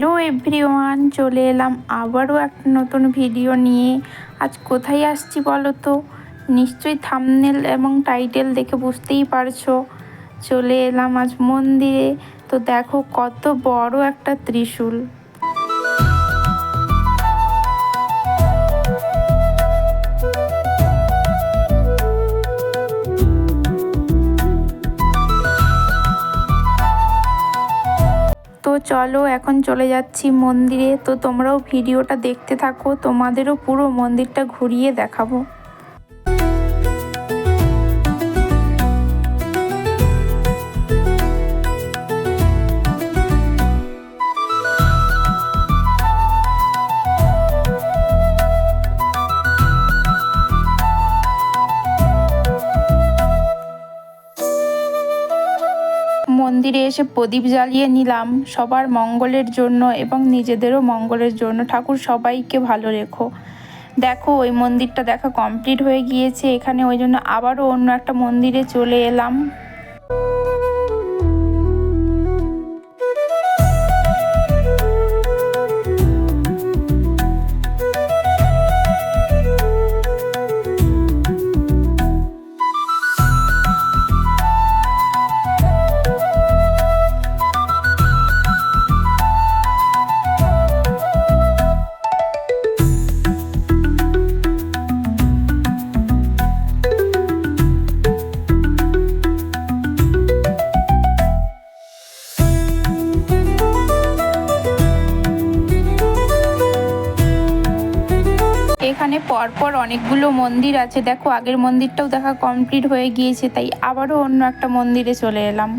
Hello everyone, চলে এলাম আবারও একটা নতুন ভিডিও নিয়ে। আজ কোথায় আসছি বলো তো? নিশ্চয়ই থাম্বনেল এবং টাইটেল দেখে বুঝতেই পারছো। চলে এলাম আজ মন্দিরে। তো দেখো কত বড় একটা ত্রিশূল। তো চলো এখন চলে যাচ্ছি মন্দিরে। তো তোমরাও ভিডিওটা দেখতে থাকো, তোমাদেরও পুরো মন্দিরটা ঘুরিয়ে দেখাবো। মন্দিরে এসে প্রদীপ জ্বালিয়ে নিলাম সবার মঙ্গলের জন্য এবং নিজেদেরও মঙ্গলের জন্য। ঠাকুর সবাইকে ভালো রেখো। দেখো ওই মন্দিরটা দেখা কমপ্লিট হয়ে গিয়েছে এখানে, ওই জন্য আবারও অন্য একটা মন্দিরে চলে এলাম। এখানে পরপর অনেকগুলো মন্দির আছে। দেখো আগের মন্দিরটাও দেখা কমপ্লিট হয়ে গিয়েছে, তাই আবারও অন্য একটা মন্দিরে চলে এলাম।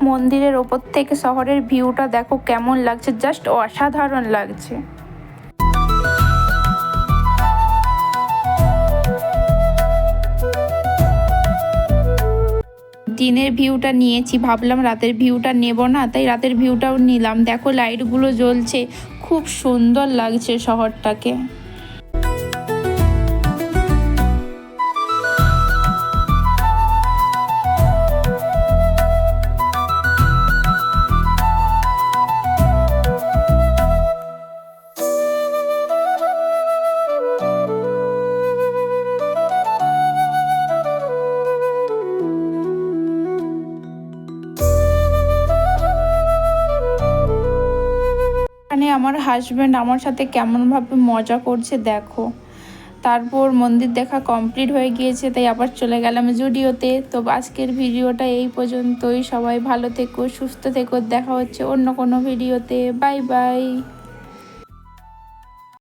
মন্দিরের ওপর থেকে শহরের ভিউটা দেখো কেমন লাগছে, জাস্ট অসাধারণ লাগছে। দিনের ভিউটা নিয়েছি, ভাবলাম রাতের ভিউটা নেব না, তাই রাতের ভিউটাও নিলাম। দেখো লাইটগুলো জ্বলছে, খুব সুন্দর লাগছে শহরটাকে। এখানে আমার হাজব্যান্ড আমার সাথে কেমনভাবে মজা করছে দেখো। তারপর মন্দির দেখা কমপ্লিট হয়ে গিয়েছে, তাই আবার চলে গেলাম জুডিওতে। তো আজকের ভিডিওটা এই পর্যন্তই। সবাই ভালো থেকো, সুস্থ থেকো। দেখা হচ্ছে অন্য কোনো ভিডিওতে। Bye bye.